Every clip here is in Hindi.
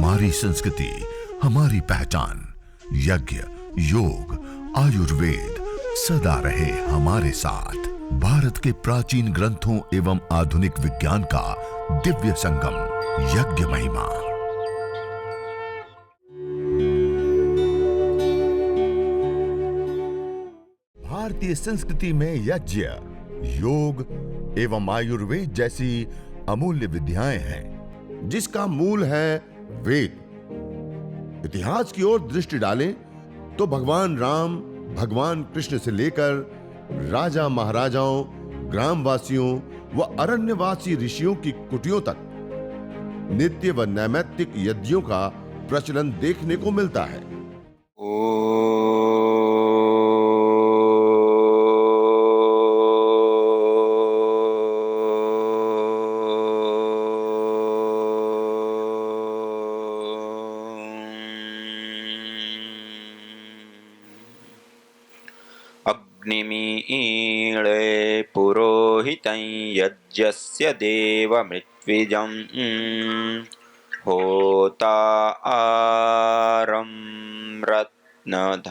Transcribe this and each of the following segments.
हमारी संस्कृति, हमारी पहचान। यज्ञ, योग, आयुर्वेद सदा रहे हमारे साथ। भारत के प्राचीन ग्रंथों एवं आधुनिक विज्ञान का दिव्य संगम, यज्ञ महिमा। भारतीय संस्कृति में यज्ञ, योग एवं आयुर्वेद जैसी अमूल्य विद्याएं हैं, जिसका मूल है वेद। इतिहास की ओर दृष्टि डालें तो भगवान राम, भगवान कृष्ण से लेकर राजा महाराजाओं, ग्रामवासियों व अरण्यवासी ऋषियों की कुटियों तक नित्य व नैमित्तिक यज्ञों का प्रचलन देखने को मिलता है। अग्निमीळे पुरोहितं यज्ञस्य देवमृत्विजं होता आरं रत्नधातमम्।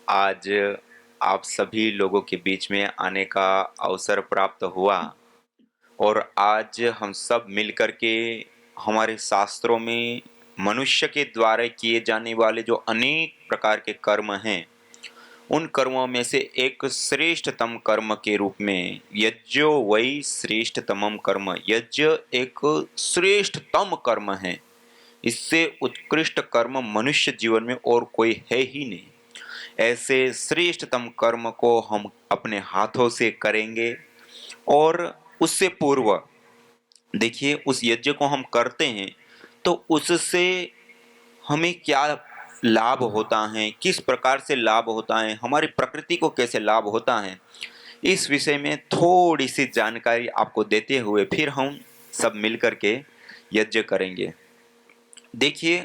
आज आप सभी लोगों के बीच में आने का अवसर प्राप्त हुआ और आज हम सब मिलकर के हमारे शास्त्रों में मनुष्य के द्वारा किए जाने वाले जो अनेक प्रकार के कर्म हैं, उन कर्मों में से एक श्रेष्ठतम कर्म के रूप में यज्ञो वै श्रेष्ठतमम कर्म, यज्ञ एक श्रेष्ठतम कर्म है। इससे उत्कृष्ट कर्म मनुष्य जीवन में और कोई है ही नहीं। ऐसे श्रेष्ठतम कर्म को हम अपने हाथों से करेंगे और उससे पूर्व देखिए, उस यज्ञ को हम करते हैं तो उससे हमें क्या लाभ होता है, किस प्रकार से लाभ होता है, हमारी प्रकृति को कैसे लाभ होता है, इस विषय में थोड़ी सी जानकारी आपको देते हुए फिर हम सब मिलकर के यज्ञ करेंगे। देखिए,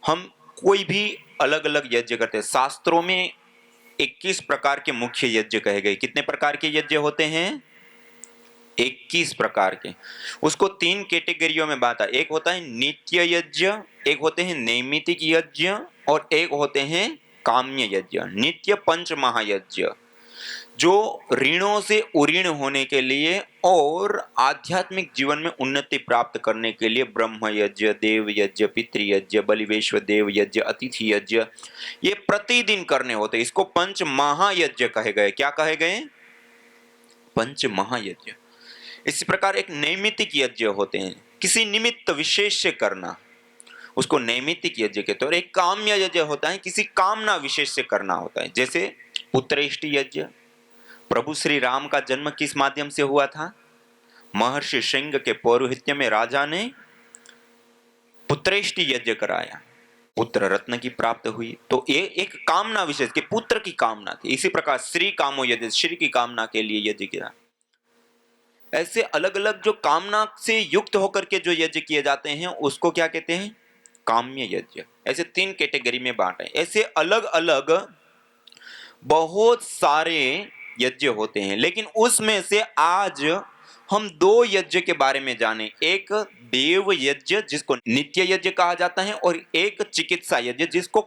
हम कोई भी अलग अलग यज्ञ करते हैं। शास्त्रों में 21 प्रकार के मुख्य यज्ञ कहे गए। कितने प्रकार के यज्ञ होते हैं? 21 प्रकार के। उसको 3 कैटेगरियों में बांटा। एक होता है नित्य यज्ञ, एक होते हैं नैमित्तिक यज्ञ और एक होते हैं काम्य यज्ञ। नित्य पंच महायज्ञ जो ऋणों से उऋण होने के लिए और आध्यात्मिक जीवन में उन्नति प्राप्त करने के लिए ब्रह्म यज्ञ, देव यज्ञ, पितृ यज्ञ, बलिवेश्वर देव यज्ञ, अतिथि यज्ञ, ये प्रतिदिन करने होते। इसको पंच महायज्ञ कहे गए। क्या कहे गए? पंच महायज्ञ। इसी प्रकार एक नैमित्तिक यज्ञ होते हैं, किसी निमित्त विशेष से करना, उसको नैमित्तिक यज्ञ कहते हैं। और एक काम्य यज्ञ होता है, किसी कामना विशेष से करना होता है। जैसे पुत्रेष्टि यज्ञ। प्रभु श्री राम का जन्म किस माध्यम से हुआ था? महर्षि श्रृंग के पौरोहित्य में राजा ने पुत्रेष्टि यज्ञ कराया, पुत्र रत्न की प्राप्त हुई। तो ये एक कामना विशेष के पुत्र की कामना थी। इसी प्रकार श्री कामो यज्ञ, श्री की कामना के लिए यज्ञ किया। ऐसे अलग अलग जो कामना से युक्त होकर के जो यज्ञ किए जाते हैं उसको क्या कहते हैं? काम्य यज्ञ। ऐसे 3 कैटेगरी में बांटे। ऐसे अलग अलग बहुत सारे यज्ञ होते हैं, लेकिन उसमें से आज हम 2 यज्ञ के बारे में जाने। एक देव यज्ञ जिसको नित्य यज्ञ कहा जाता है और एक चिकित्सा यज्ञ जिसको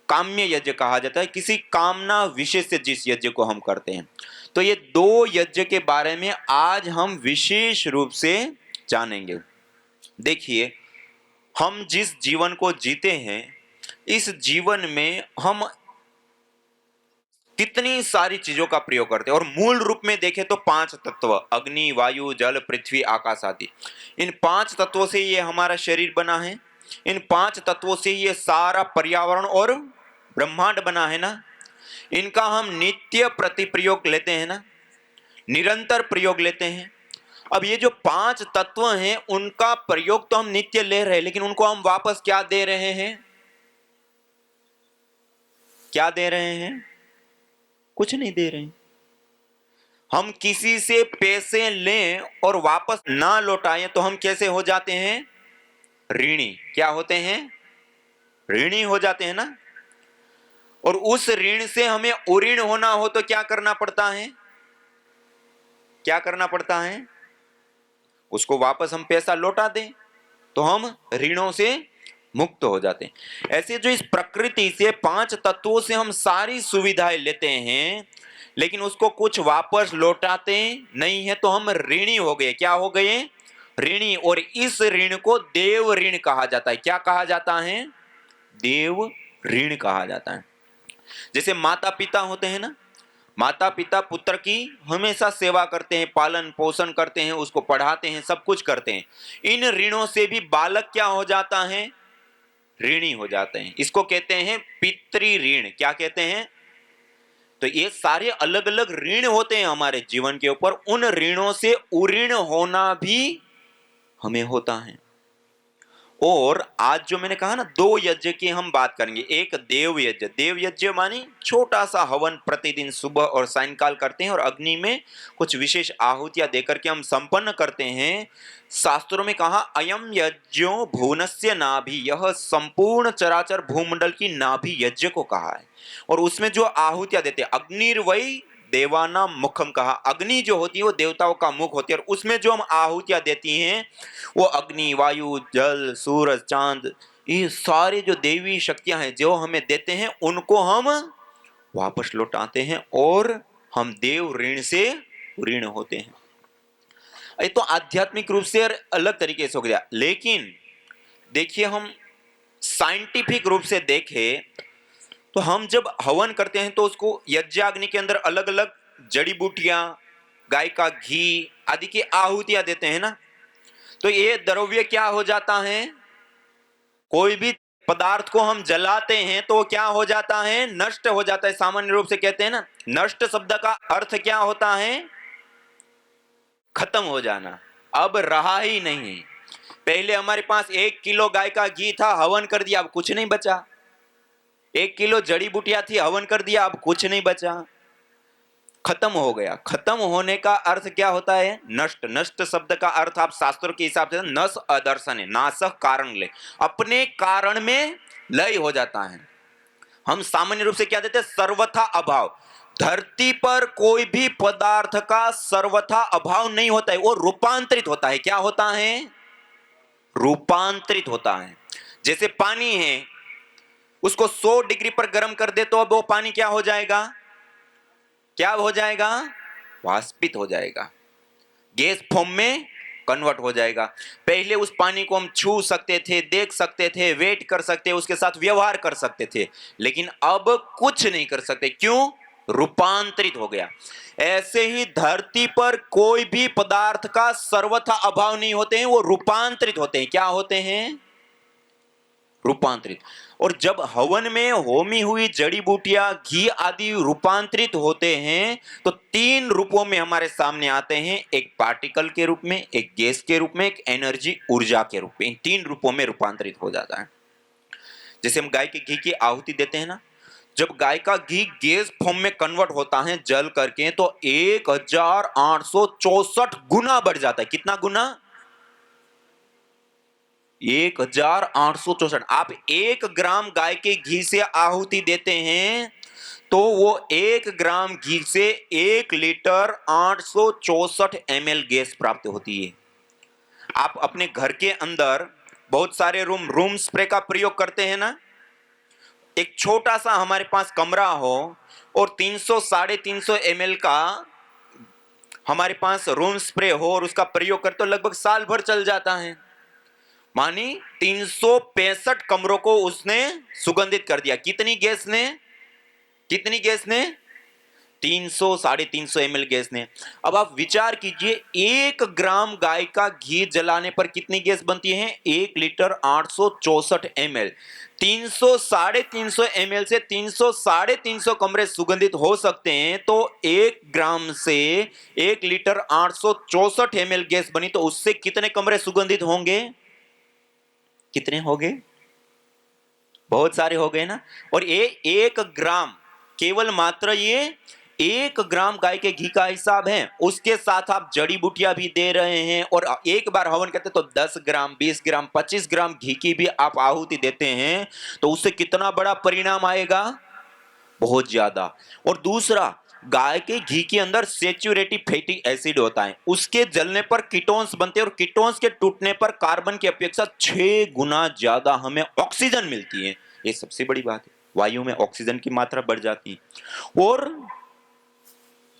काम्य यज्ञ कहा जाता है, किसी कामना विशेष से जिस यज्ञ को हम करते हैं। तो ये 2 यज्ञ के बारे में आज हम विशेष रूप से जानेंगे। देखिए, हम जिस जीवन को जीते हैं, इस जीवन में हम कितनी सारी चीजों का प्रयोग करते हैं और मूल रूप में देखें तो 5 तत्व, अग्नि, वायु, जल, पृथ्वी, आकाश आदि, इन 5 तत्वों से ये हमारा शरीर बना है। इन 5 तत्वों से ये सारा पर्यावरण और ब्रह्मांड बना है ना। इनका हम नित्य प्रतिप्रयोग लेते हैं ना, निरंतर प्रयोग लेते हैं। अब ये जो 5 तत्व हैं उनका प्रयोग तो हम नित्य ले रहे हैं, लेकिन उनको हम वापस क्या दे रहे हैं? क्या दे रहे हैं? कुछ नहीं दे रहे हैं। हम किसी से पैसे लें और वापस ना लौटाएं तो हम कैसे हो जाते हैं? ऋणी। क्या होते हैं? ऋणी हो जाते हैं ना। और उस ऋण से हमें उऋण होना हो तो क्या करना पड़ता है? क्या करना पड़ता है? उसको वापस हम पैसा लौटा दें तो हम ऋणों से मुक्त हो जाते हैं। ऐसे जो इस प्रकृति से 5 तत्वों से हम सारी सुविधाएं लेते हैं, लेकिन उसको कुछ वापस लौटाते नहीं है तो हम ऋणी हो गए। क्या हो गए? ऋणी। और इस ऋण को देव ऋण कहा जाता है। क्या कहा जाता है? देव ऋण कहा जाता है। जैसे माता पिता होते हैं ना, माता पिता पुत्र की हमेशा सेवा करते हैं, पालन पोषण करते हैं, उसको पढ़ाते हैं, सब कुछ करते हैं। इन ऋणों से भी बालक क्या हो जाता है? ऋणी हो जाते हैं। इसको कहते हैं पितृ ऋण। क्या कहते हैं? तो ये सारे अलग अलग ऋण होते हैं हमारे जीवन के ऊपर। उन ऋणों से उऋण होना भी हमें होता है। और आज जो मैंने कहा ना, 2 यज्ञ की हम बात करेंगे। एक देव यज्ञ। देव यज्ञ मानी छोटा सा हवन प्रतिदिन सुबह और सायंकाल करते हैं और अग्नि में कुछ विशेष आहुतियां देकर के हम संपन्न करते हैं। शास्त्रों में कहा अयम यज्ञो भुवनस्य नाभि, यह संपूर्ण चराचर भूमंडल की नाभि यज्ञ को कहा है। और उसमें जो आहुतियां देते हैं, अग्निर्वै देवाना मुखम कहा। अग्नि जो होती है वो देवताओं का मुख होती है और उसमें जो हम आहुतियां देती हैं वो अग्नि, वायु, जल, सूरज, चांद, ये सारे जो देवी शक्तियां हैं जो हमें देते हैं उनको हम वापस लौटाते हैं और हम देव ऋण से ऋण होते हैं। ये तो आध्यात्मिक रूप से अलग तरीके से हो गया। लेकिन देखिए, हम साइंटिफिक रूप से देखें तो हम जब हवन करते हैं तो उसको यज्ञाग्नि के अंदर अलग अलग जड़ी बूटियां, गाय का घी आदि की आहुतियां देते हैं ना, तो ये द्रव्य क्या हो जाता है? कोई भी पदार्थ को हम जलाते हैं तो क्या हो जाता है? नष्ट हो जाता है। सामान्य रूप से कहते हैं ना, नष्ट शब्द का अर्थ क्या होता है? खत्म हो जाना, अब रहा ही नहीं। पहले हमारे पास 1 किलो गाय का घी था, हवन कर दिया, अब कुछ नहीं बचा। 1 किलो जड़ी बूटियां थी, हवन कर दिया, अब कुछ नहीं बचा, खत्म हो गया। खत्म होने का अर्थ क्या होता है? नष्ट। नष्ट शब्द का अर्थ आप शास्त्रों के हिसाब से नस अदर्शन है, नासक कारण ले, अपने कारण में लय हो जाता है। हम सामान्य रूप से क्या देते हैं? सर्वथा अभाव। धरती पर कोई भी पदार्थ का सर्वथा अभाव नहीं होता है, वो रूपांतरित होता है। क्या होता है? रूपांतरित होता है। जैसे पानी है, उसको 100 डिग्री पर गर्म कर दे तो अब वो पानी क्या हो जाएगा? क्या हो जाएगा? वाष्पित हो जाएगा, गैस फॉर्म में कन्वर्ट हो जाएगा। पहले उस पानी को हम छू सकते थे, देख सकते थे, वेट कर सकते, उसके साथ व्यवहार कर सकते थे, लेकिन अब कुछ नहीं कर सकते। क्यों? रूपांतरित हो गया। ऐसे ही धरती पर कोई भी पदार्थ का सर्वथा अभाव नहीं होते हैं, वो रूपांतरित होते हैं। क्या होते हैं? रूपांतरित। और जब हवन में होमी हुई जड़ी बूटियां, घी आदि रूपांतरित होते हैं तो 3 रूपों में हमारे सामने आते हैं। एक पार्टिकल के रूप में, एक गैस के रूप में, एक एनर्जी ऊर्जा के रूप में। इन 3 रूपों में रूपांतरित हो जाता है। जैसे हम गाय के घी की आहुति देते हैं ना, जब गाय का घी गैस फॉर्म में कन्वर्ट होता है जल करके, तो 1864 गुना बढ़ जाता है। कितना गुना? 1864। आप 1 ग्राम गाय के घी से आहुति देते हैं तो वो 1 ग्राम घी से 1 लीटर 864 ml गैस प्राप्त होती है। आप अपने घर के अंदर बहुत सारे रूम स्प्रे का प्रयोग करते हैं ना, एक छोटा सा हमारे पास कमरा हो और 300-350 ml का हमारे पास रूम स्प्रे हो और उसका प्रयोग करते तो लगभग साल भर चल जाता है। मानी 365 कमरों को उसने सुगंधित कर दिया। कितनी गैस ने? 300-350 ml गैस ने। अब आप विचार कीजिए, 1 ग्राम गाय का घी जलाने पर कितनी गैस बनती है? 1 लीटर 864 ml। 300-350 ml से 300-350 कमरे सुगंधित हो सकते हैं, तो 1 ग्राम से 1 लीटर 864 ml गैस बनी, तो उससे कितने कमरे सुगंधित होंगे? कितने हो गए? बहुत सारे हो गए ना। और ये 1 ग्राम, केवल मात्र ये 1 ग्राम गाय के घी का हिसाब है। उसके साथ आप जड़ी बूटियां भी दे रहे हैं और एक बार हवन करते तो 10 ग्राम, 20 ग्राम, 25 ग्राम घी की भी आप आहुति देते हैं, तो उससे कितना बड़ा परिणाम आएगा? बहुत ज्यादा। और दूसरा, गाय के घी के अंदर सेचुरेटिव फैटी एसिड होता है, उसके जलने पर कीटोन्स बनते हैं और कीटोन्स के टूटने पर कार्बन की अपेक्षा 6 गुना ज्यादा हमें ऑक्सीजन मिलती है। ये सबसे बड़ी बात है, वायु में ऑक्सीजन की मात्रा बढ़ जाती है। और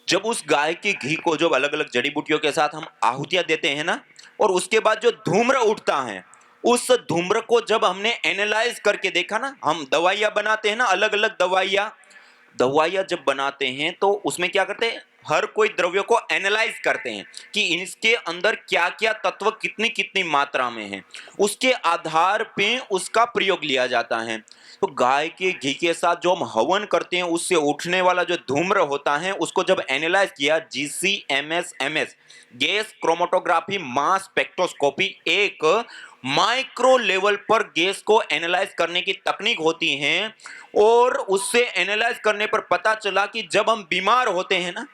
जब उस गाय के घी को जब अलग अलग जड़ी बूटियों के साथ हम आहुतियां देते हैं ना, और उसके बाद जो धूम्र उठता है, उस धूम्र को जब हमने एनालाइज करके देखा ना, हम दवाइयां बनाते हैं ना, अलग अलग दवाइयां जब बनाते हैं तो उसमें क्या करते हैं, हर कोई द्रव्य को एनालाइज करते हैं कि इसके अंदर क्या क्या तत्व कितनी कितनी मात्रा में है, उसके आधार पे उसका प्रयोग लिया जाता है। तो गाय के घी के साथ जो हम हवन करते हैं, उससे उठने वाला जो धूम्र होता है, उसको जब एनालाइज किया, GCMS gas chromatography mass spectroscopy, एक माइक्रो लेवल पर गैस को एनालाइज करने की तकनीक होती है। और उससे एनालाइज करने पर पता चला कि जब हम बीमार होते हैं ना,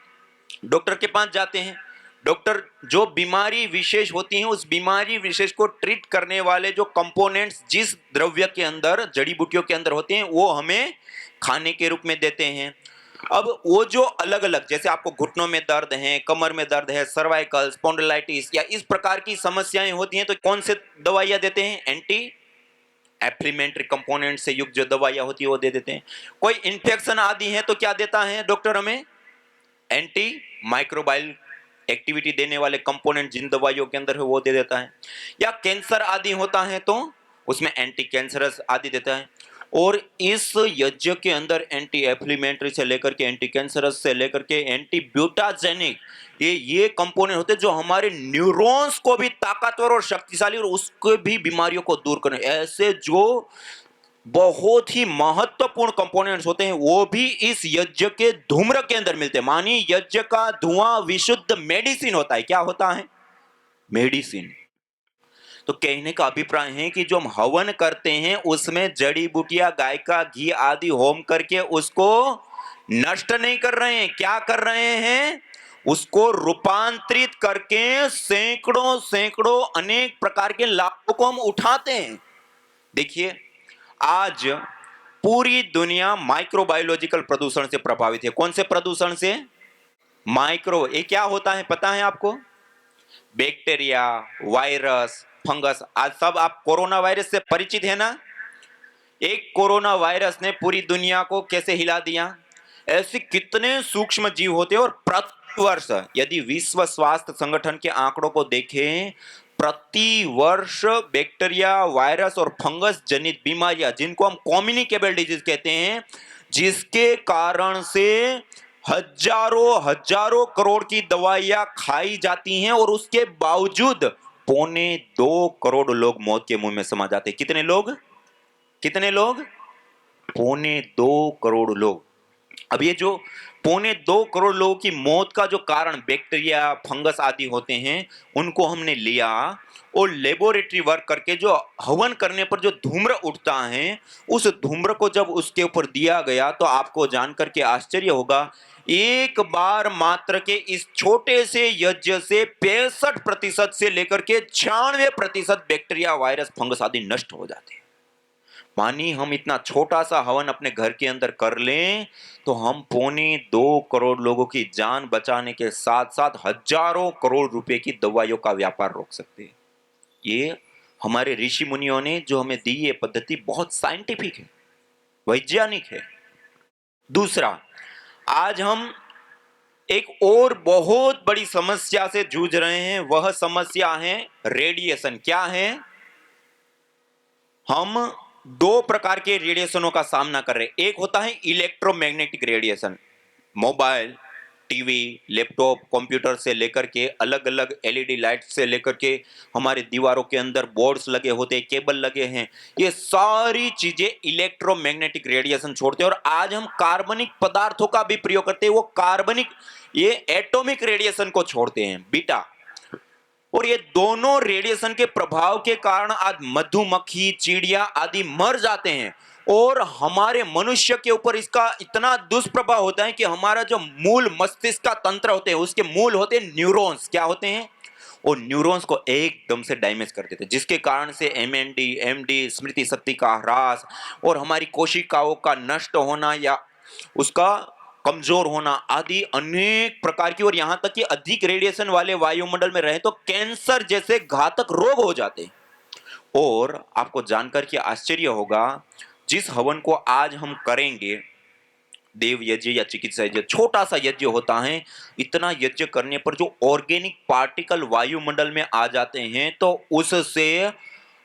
डॉक्टर के पास जाते हैं, डॉक्टर जो बीमारी विशेष होती है, उस बीमारी विशेष को ट्रीट करने वाले जो कंपोनेंट्स जिस द्रव्य के अंदर, जड़ी बूटियों के अंदर होते हैं, वो हमें खाने के रूप में देते हैं। अब वो जो अलग अलग, जैसे आपको घुटनों में दर्द है, कमर में दर्द है, सर्वाइकल स्पॉन्डिलाइटिस या इस प्रकार की समस्याएं होती हैं, तो कौन से दवाइयां देते हैं, एंटी एफ्लीमेंट्री कंपोनेंट से युक्त जो दवाइयां होती है वो दे देते हैं। कोई इंफेक्शन आदि है तो क्या देता है डॉक्टर, हमें एंटी माइक्रोबाइल एक्टिविटी देने वाले कंपोनेंट जिन दवाइयों के अंदर है वो दे देता है। या कैंसर आदि होता है तो उसमें एंटी कैंसरस आदि देता है। और इस यज्ञ के अंदर एंटी एफ्लीमेंट्री से लेकर के एंटी कैंसरस से लेकर के एंटी ब्यूटाजेनिक, ये कंपोनेंट होते हैं जो हमारे न्यूरॉन्स को भी ताकतवर और शक्तिशाली और उसको भी बीमारियों को दूर करने, ऐसे जो बहुत ही महत्वपूर्ण कंपोनेंट्स होते हैं, वो भी इस यज्ञ के धूम्र के अंदर मिलते हैं। मानी यज्ञ का धुआं विशुद्ध मेडिसिन होता है। क्या होता है, मेडिसिन। तो कहने का अभिप्राय है कि जो हम हवन करते हैं उसमें जड़ी बूटियां, गाय का घी आदि होम करके उसको नष्ट नहीं कर रहे हैं, क्या कर रहे हैं, उसको रूपांतरित करके सैकड़ों सैकड़ों अनेक प्रकार के लाभों को हम उठाते हैं। देखिए, आज पूरी दुनिया माइक्रोबायोलॉजिकल प्रदूषण से प्रभावित है। कौन से प्रदूषण से, माइक्रो। ये क्या होता है पता है आपको, बैक्टीरिया, वायरस, फंगस। आज सब आप कोरोना वायरस से परिचित है ना, एक कोरोना वायरस ने पूरी दुनिया को कैसे हिला दिया। ऐसे कितने सूक्ष्म जीव होते हैं। और प्रति वर्ष यदि विश्व स्वास्थ्य संगठन के आंकड़ों को देखें, प्रति वर्ष बैक्टीरिया, वायरस और फंगस जनित बीमारियां, जिनको हम कम्युनिकेबल डिजीज कहते हैं, जिसके कारण से हजारों करोड़ की दवाइयां खाई जाती हैं और उसके बावजूद 1.25 करोड़ लोग मौत के मुंह में समा जाते हैं। कितने लोग, 1.25 करोड़ लोग। अब ये जो 1.25 करोड़ लोगों की मौत का जो कारण बैक्टीरिया, फंगस आदि होते हैं, उनको हमने लिया और लेबोरेटरी वर्क करके जो हवन करने पर जो धूम्र उठता है, उस धूम्र को जब उसके ऊपर दिया गया तो आपको जानकर के आश्चर्य होगा, एक बार मात्र के इस छोटे से यज्ञ से 65% से लेकर के 96% बैक्टीरिया, वायरस, फंगस आदि नष्ट हो जाते हैं। मानी हम इतना छोटा सा हवन अपने घर के अंदर कर लें तो हम 1.25 करोड़ लोगों की जान बचाने के साथ साथ हजारों करोड़ रुपए की दवाइयों का व्यापार रोक सकते हैं। ये हमारे ऋषि मुनियों ने जो हमें दी ये पद्धति बहुत साइंटिफिक है, वैज्ञानिक है। दूसरा, आज हम एक और बहुत बड़ी समस्या से जूझ रहे हैं, वह समस्या है रेडिएशन। क्या है, हम 2 प्रकार के रेडिएशनों का सामना कर रहे हैं। एक होता है electromagnetic radiation, mobile, TV, laptop, computer से लेकर के अलग अलग एलईडी लाइट से लेकर के हमारे दीवारों के अंदर बोर्ड्स लगे होते हैं, केबल लगे हैं, ये सारी चीजें इलेक्ट्रोमैग्नेटिक रेडिएशन छोड़ते हैं। और आज हम कार्बनिक पदार्थों का भी प्रयोग करते हैं, वो कार्बनिक, ये एटॉमिक रेडिएशन को छोड़ते हैं, बीटा। और ये दोनों रेडिएशन के प्रभाव के कारण आज मधुमक्खी, चिड़िया आदि मर जाते हैं। और हमारे मनुष्य के ऊपर इसका इतना दुष्प्रभाव होता है कि हमारा जो मूल मस्तिष्क का तंत्र होते हैं, उसके मूल होते हैं न्यूरॉन्स। क्या होते हैं, और न्यूरॉन्स को एकदम से डैमेज कर देते हैं, जिसके कारण से एमडी, स्मृति शक्ति का ह्रास और हमारी कोशिकाओं का नष्ट होना या उसका कमजोर होना आदि अनेक प्रकार की, और यहां तक कि अधिक रेडिएशन वाले वायुमंडल में रहे तो कैंसर जैसे घातक रोग हो जाते हैं। और आपको जानकर के आश्चर्य होगा, जिस हवन को आज हम करेंगे, देव यज्ञ या चिकित्सा यज्ञ, छोटा सा यज्ञ होता है, इतना यज्ञ करने पर जो ऑर्गेनिक पार्टिकल वायुमंडल में आ जाते हैं तो उससे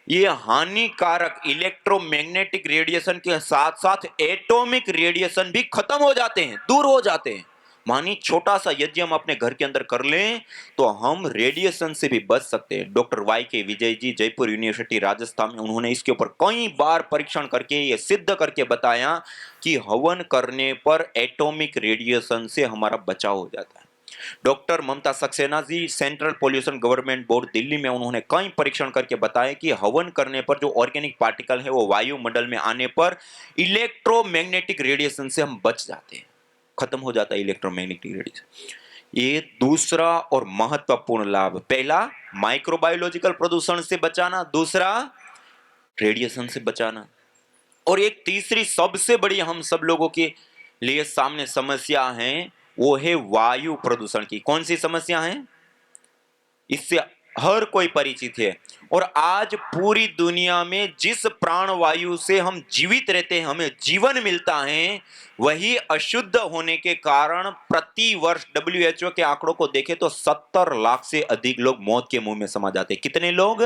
ये हानिकारक इलेक्ट्रोमैग्नेटिक रेडिएशन के साथ साथ एटॉमिक रेडिएशन भी खत्म हो जाते हैं, दूर हो जाते हैं। मानी छोटा सा यज्ञ हम अपने घर के अंदर कर लें तो हम रेडिएशन से भी बच सकते हैं। डॉक्टर वाई के विजय जी, जयपुर यूनिवर्सिटी राजस्थान में, उन्होंने इसके ऊपर कई बार परीक्षण करके ये सिद्ध करके बताया कि हवन करने पर एटॉमिक रेडिएशन से हमारा बचाव हो जाता है। Doctor Mamta Saxena ji, central pollution government board Delhi में, उन्होंने कई परीक्षण करके बताया कि हवन करने पर जो ऑर्गेनिक पार्टिकल है वो वायुमंडल में आने पर इलेक्ट्रोमैग्नेटिक रेडिएशन से हम बच जाते हैं, खत्म हो जाता है इलेक्ट्रोमैग्नेटिक रेडिएशन। ये दूसरा और महत्वपूर्ण लाभ, पहला माइक्रोबायोलॉजिकल प्रदूषण से बचाना, दूसरा रेडिएशन से बचाना, और एक तीसरी सबसे बड़ी हम सब लोगों के लिए सामने समस्या है, वो है वायु प्रदूषण की। कौन सी समस्या है? इससे हर कोई परिचित है। और आज पूरी दुनिया में जिस प्राणवायु से हम जीवित रहते हैं, हमें जीवन मिलता है, वही अशुद्ध होने के कारण प्रति वर्ष WHO के आंकड़ों को देखें तो 70 लाख से अधिक लोग मौत के मुंह में समा जाते हैं। कितने लोग?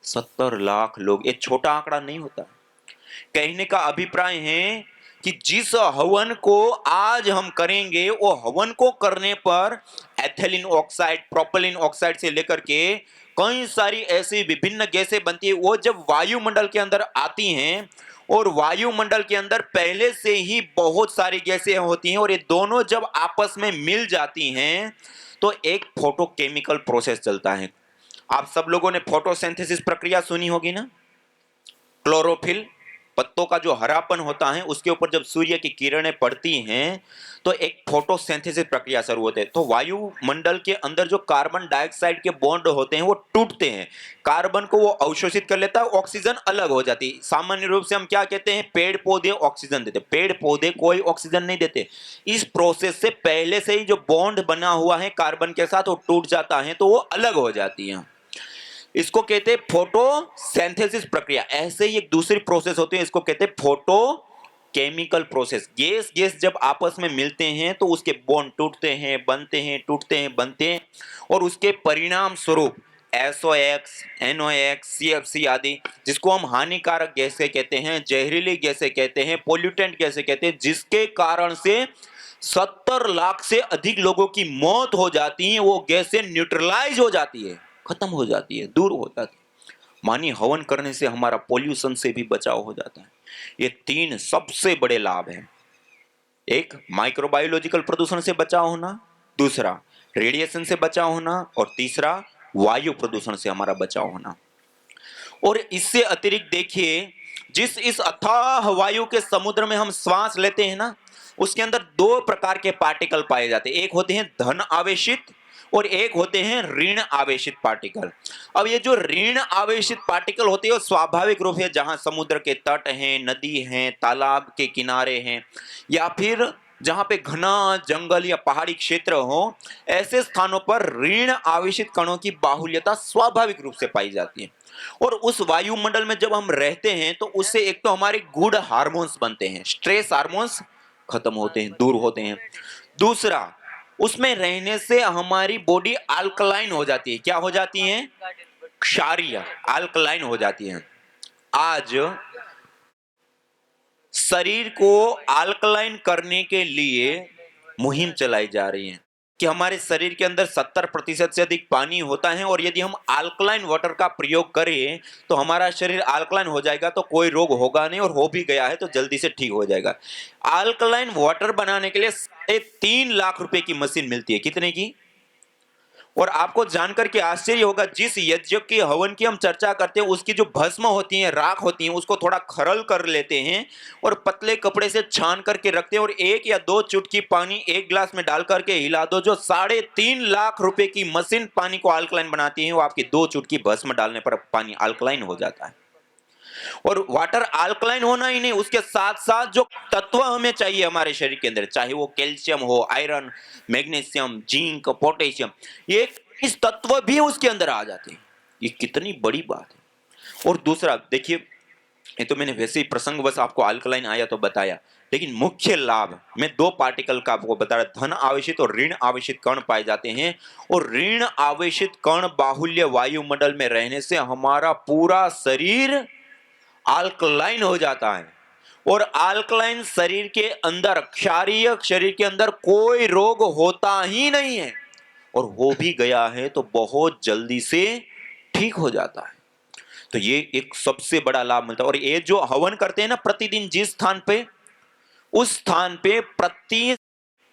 70 लाख लोग। एक छोटा आंकड़ा नहीं होता। कहने का अभिप्राय है कि जिस हवन को आज हम करेंगे, वो हवन को करने पर एथिलीन ऑक्साइड, प्रोपिलीन ऑक्साइड से लेकर के कई सारी ऐसी विभिन्न गैसें बनती है, वो जब वायुमंडल के अंदर आती हैं, और वायुमंडल के अंदर पहले से ही बहुत सारी गैसें होती हैं, और ये दोनों जब आपस में मिल जाती हैं तो एक फोटोकेमिकल प्रोसेस चलता है। आप सब लोगों ने फोटोसिंथेसिस प्रक्रिया सुनी होगी ना? क्लोरोफिल, पत्तों का जो हरापन होता है उसके ऊपर जब सूर्य की किरणें पड़ती हैं तो एक फोटोसिंथेसिस प्रक्रिया शुरू होती है। तो वायुमंडल के अंदर जो कार्बन डाइऑक्साइड के बॉन्ड होते हैं वो टूटते हैं, कार्बन को वो अवशोषित कर लेता है, ऑक्सीजन अलग हो जाती है। सामान्य रूप से हम क्या कहते हैं? पेड़ पौधे ऑक्सीजन देते, पेड़ पौधे कोई ऑक्सीजन नहीं देते। इस प्रोसेस से पहले से ही जो बॉन्ड बना हुआ है कार्बन के साथ वो टूट जाता है, तो वो अलग हो जाती है। इसको कहते हैं फोटोसिंथेसिस प्रक्रिया। ऐसे ही एक दूसरी प्रोसेस होती है, इसको कहते हैं फोटो केमिकल प्रोसेस। गैस जब आपस में मिलते हैं तो उसके बॉन्ड टूटते हैं, बनते हैं, टूटते हैं, बनते हैं, और उसके परिणाम स्वरूप SOx, NOx, CFC आदि, जिसको हम हानिकारक गैसें कहते हैं, जहरीली गैसें कहते हैं, पोल्यूटेंट गैसें कहते हैं, जिसके कारण से 70 लाख से अधिक लोगों की मौत हो जाती है। वो गैसें न्यूट्रलाइज हो जाती है, खत्म हो जाती है, दूर हो जाती है। मानी हवन करने से हमारा पोल्यूशन से भी बचाव हो जाता है। ये तीन सबसे बड़े लाभ हैं। एक माइक्रोबायोलॉजिकल प्रदूषण से बचाव होना, दूसरा रेडिएशन से बचाव होना, और तीसरा वायु प्रदूषण से हमारा बचाव होना। और इससे अतिरिक्त देखिए, जिस इस अथाह वायु के समुद्र में हम श्वास लेते हैं ना, उसके अंदर दो प्रकार के पार्टिकल पाए जाते हैं। एक होते हैं धन आवेशित और एक होते हैं ऋण आवेशित पार्टिकल। अब ये जो ऋण आवेशित पार्टिकल होते हैं वो स्वाभाविक रूप से जहां समुद्र के तट हैं, नदी हैं, तालाब के किनारे हैं, या फिर जहां पे घना जंगल या पहाड़ी क्षेत्र हो, ऐसे स्थानों पर ऋण आवेशित कणों की बाहुल्यता स्वाभाविक रूप से पाई जाती है। और उस वायुमंडल में जब हम रहते हैं तो उससे एक तो हमारे गुड हार्मोन्स बनते हैं, स्ट्रेस हार्मोन्स खत्म होते हैं, दूर होते हैं। दूसरा, उसमें रहने से हमारी बॉडी अल्कलाइन हो जाती है। क्या हो जाती है? क्षारीय, अल्कलाइन हो जाती है। आज शरीर को अल्कलाइन करने के लिए मुहिम चलाई जा रही है कि हमारे शरीर के अंदर 70% से अधिक पानी होता है, और यदि हम अल्कलाइन वाटर का प्रयोग करें तो हमारा शरीर अल्कलाइन हो जाएगा, तो कोई रोग होगा नहीं, और हो भी गया है तो जल्दी से ठीक हो जाएगा। अल्कलाइन वाटर बनाने के लिए 3.5 लाख रुपए की मशीन मिलती है। कितने की? और आपको जानकर के आश्चर्य होगा, जिस यज्ञ के हवन की हम चर्चा करते हैं उसकी जो भस्म होती है, राख होती है, उसको थोड़ा खरल कर लेते हैं और पतले कपड़े से छान करके रखते हैं, और 1 या 2 चुटकी पानी एक गिलास में डाल करके हिला दो। जो 3.5 लाख रुपए की मशीन पानी को अल्कलाइन बनाती है, वो आपकी 2 चुटकी भस्म डालने पर पानी अल्कलाइन हो जाता है। और वाटर अल्कलाइन होना ही नहीं, उसके साथ साथ जो तत्व हमें चाहिए हमारे शरीर के अंदर, चाहे वो कैल्शियम हो, आयरन, मैग्नीशियम, जिंक, पोटेशियम, ये इस तत्व भी उसके अंदर आ जाते हैं। ये कितनी बड़ी बात है। और दूसरा देखिए, ये तो मैंने वैसे ही प्रसंग बस आपको अल्कलाइन आया तो बताया, लेकिन मुख्य लाभ मैं दो पार्टिकल का आपको बता रहा, धन आवेशित और ऋण आवेशित कण पाए जाते हैं। और ऋण आवेशित कण बाहुल्य वायुमंडल में रहने से हमारा पूरा शरीर अल्कलाइन हो जाता है। और अल्कलाइन शरीर के अंदर, क्षारीय शरीर के अंदर कोई रोग होता ही नहीं है, और हो भी गया है तो बहुत जल्दी से ठीक हो जाता है। तो ये एक सबसे बड़ा लाभ मिलता है। और ये जो हवन करते हैं ना प्रतिदिन जिस स्थान पे, उस स्थान पे प्रति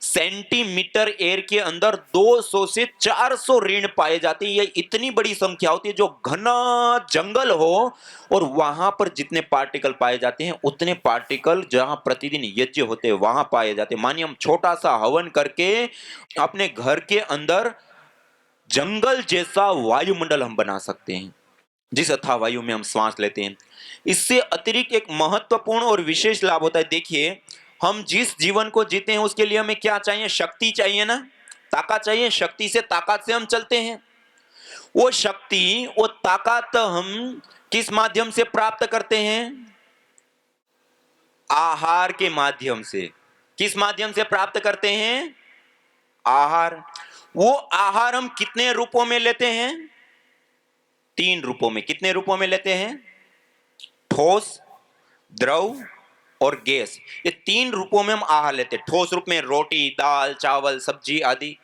सेंटीमीटर एयर के अंदर 200 से 400 ऋण पाए जाते हैं। ये इतनी बड़ी संख्या होती है। जो घना जंगल हो और वहां पर जितने पार्टिकल पाए जाते हैं, उतने पार्टिकल जहां प्रतिदिन यज्ञ होते हैं वहां पाए जाते हैं। मानिए हम छोटा सा हवन करके अपने घर के अंदर जंगल जैसा वायुमंडल हम बना सकते हैं, जिस अथाह वायु में हम श्वास लेते हैं। इससे अतिरिक्त एक महत्वपूर्ण और विशेष लाभ होता है। देखिए, हम जिस जीवन को जीते हैं उसके लिए हमें क्या चाहिए? शक्ति चाहिए ना, ताकत चाहिए। शक्ति से, ताकत से हम चलते हैं। वो शक्ति, वो ताकत हम किस माध्यम से प्राप्त करते हैं? आहार के माध्यम से। किस माध्यम से प्राप्त करते हैं? आहार। वो आहार हम कितने रूपों में लेते हैं? 3 रूपों में। कितने रूपों में लेते हैं? ठोस, द्रव और गैस। ये 3 रूपों में हम आहार लेते हैं। ठोस रूप में रोटी, दाल, चावल, सब्जी आदि।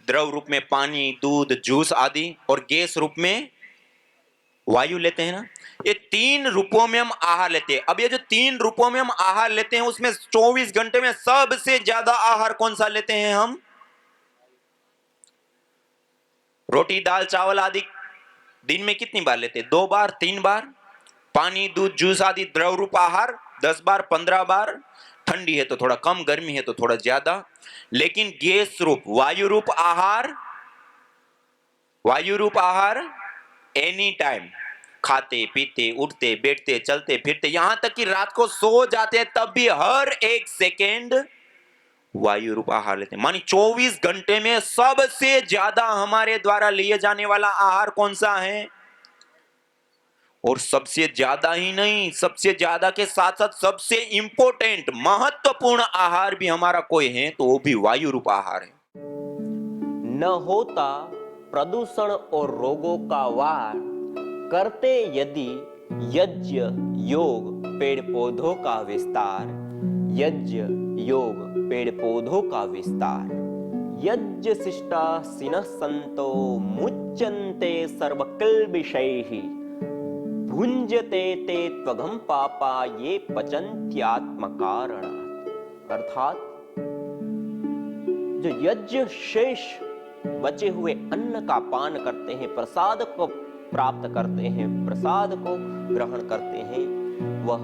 द्रव रूप में पानी, दूध, जूस आदि। और गैस रूप में वायु लेते हैं ना। ये 3 रूपों में हम आहार लेते हैं। अब ये जो 3 रूपों में हम आहार लेते हैं, उसमें 24 घंटे में सबसे ज्यादा आहार कौन सा लेते हैं हम? रोटी, दाल, चावल आदि दिन में कितनी बार लेते हैं? 2 बार, 3 बार। पानी, दूध, जूस आदि द्रव रूप आहार 10 बार, 15 बार। ठंडी है तो थोड़ा कम, गर्मी है तो थोड़ा ज्यादा। लेकिन गैस रूप, वायु रूप आहार, वायु रूप आहार एनी टाइम, खाते पीते, उठते बैठते, चलते फिरते, यहां तक कि रात को सो जाते हैं तब भी हर 1 सेकेंड वायु रूप आहार लेते हैं। मानी 24 घंटे में सबसे ज्यादा हमारे द्वारा लिए जाने वाला आहार कौन सा है? और सबसे ज्यादा ही नहीं, सबसे ज्यादा के साथ साथ सबसे इंपॉर्टेंट, महत्वपूर्ण आहार भी हमारा कोई है तो वो भी वायु रूप आहार है। न होता प्रदूषण और रोगों का वार, करते यदि यज्ञ योग पेड़ पौधों का विस्तार। यज्ञ योग पेड़ पौधों का विस्तार। यज्ञ शिष्टा सिनः संतो मुच्यन्ते सर्वकिल्बिषैः, भुञ्जते ते त्वघं पापा ये पचन्त्यात्मकारणात्। अर्थात जो यज्ञ शेष बचे हुए अन्न का पान करते हैं, प्रसाद को प्राप्त करते हैं, प्रसाद को ग्रहण करते हैं, वह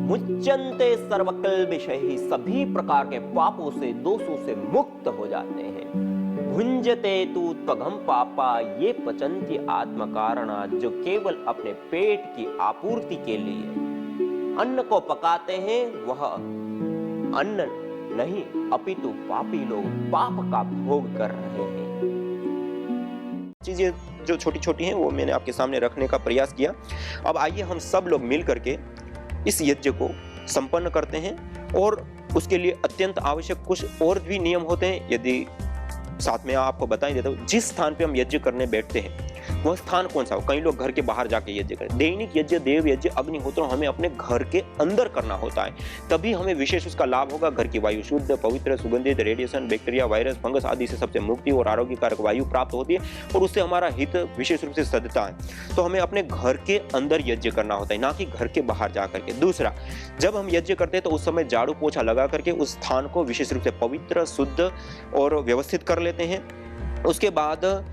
मुच्यन्ते सर्वकिल्बिषैः, सभी प्रकार के पापों से, दोषों से मुक्त हो जाते हैं। भुञ्जते तु त्वघं पापा ये पचन्ति आत्मकारणात्, जो केवल अपने पेट की आपूर्ति के लिए अन्न को पकाते हैं, वह अन्न नहीं अपितु पापी लोग पाप का भोग कर रहे हैं। चीजें जो छोटी छोटी हैं वो मैंने आपके सामने रखने का प्रयास किया। अब आइए हम सब लोग मिल करके इस यज्ञ को संपन्न करते हैं। और उसके लिए अत्यंत आवश्यक कुछ और भी नियम होते हैं, यदि साथ में आपको बता ही देता हूँ। जिस स्थान पे हम यज्ञ करने बैठते हैं वह स्थान कौन सा हो? कई लोग घर के बाहर जाके यज्ञ करें। दैनिक यज्ञ, देव यज्ञ, अग्निहोत्र हमें अपने घर के अंदर करना होता है, तभी हमें विशेष उसका लाभ होगा। घर की वायु शुद्ध, पवित्र, सुगंधित, रेडिएशन, बैक्टीरिया, वायरस, फंगस आदि से सबसे मुक्ति और आरोग्यकारक वायु प्राप्त होती है, और उससे हमारा हित विशेष रूप से सधता है। तो हमें अपने घर के अंदर यज्ञ करना होता है, ना कि घर के बाहर जा करके। दूसरा, जब हम यज्ञ करते हैं तो उस समय झाड़ू पोछा लगा करके उस स्थान को विशेष रूप से पवित्र, शुद्ध और व्यवस्थित कर लेते हैं। उसके बाद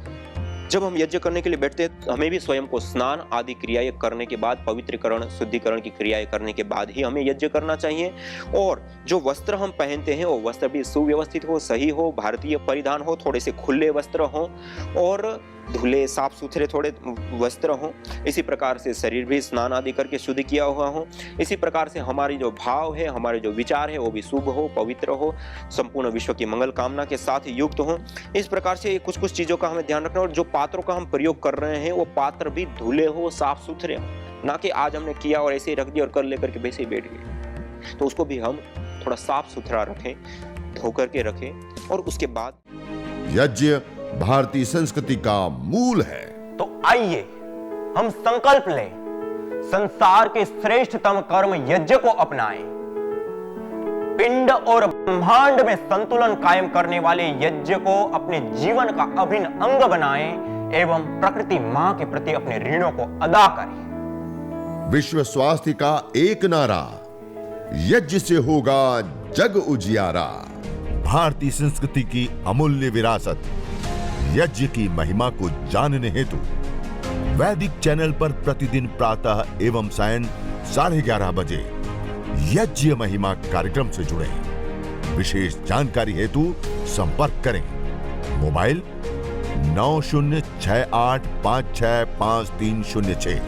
जब हम यज्ञ करने के लिए बैठते हैं तो हमें भी स्वयं को स्नान आदि क्रियाएं करने के बाद, पवित्रीकरण, शुद्धिकरण की क्रियाएं करने के बाद ही हमें यज्ञ करना चाहिए। और जो वस्त्र हम पहनते हैं वो वस्त्र भी सुव्यवस्थित हो, सही हो, भारतीय परिधान हो, थोड़े से खुले वस्त्र हो। और धुले साफ सुथरे थोड़े वस्त्र हों, इसी प्रकार से शरीर भी स्नान आदि करके शुद्ध किया हुआ हो, इसी प्रकार से हमारी जो भाव है, हमारे जो विचार है वो भी शुभ हो, पवित्र हो, संपूर्ण विश्व की मंगल कामना के साथ युक्त हो। इस प्रकार से कुछ कुछ चीजों का हमें ध्यान रखना, और जो पात्रों का हम प्रयोग कर रहे हैं वो पात्र भी धुले हो, साफ सुथरे हो, ना कि आज हमने किया और ऐसे ही रख दिया और कल लेकर के वैसे ही बैठ गए। तो उसको भी हम थोड़ा साफ सुथरा रखें, धो करके रखें। और उसके बाद यज्ञ भारतीय संस्कृति का मूल है। तो आइए हम संकल्प लें, संसार के श्रेष्ठतम कर्म यज्ञ को अपनाएं। पिंड और ब्रह्मांड में संतुलन कायम करने वाले यज्ञ को अपने जीवन का अभिन्न अंग बनाएं एवं प्रकृति मां के प्रति अपने ऋणों को अदा करें। विश्व स्वास्थ्य का एक नारा, यज्ञ से होगा जग उजियारा। भारतीय संस्कृति की अमूल्य विरासत यज्ञ की महिमा को जानने हेतु वैदिक चैनल पर प्रतिदिन प्रातः एवं सायं 11:30 बजे यज्ञ महिमा कार्यक्रम से जुड़े। विशेष जानकारी हेतु संपर्क करें। मोबाइल 9068565306।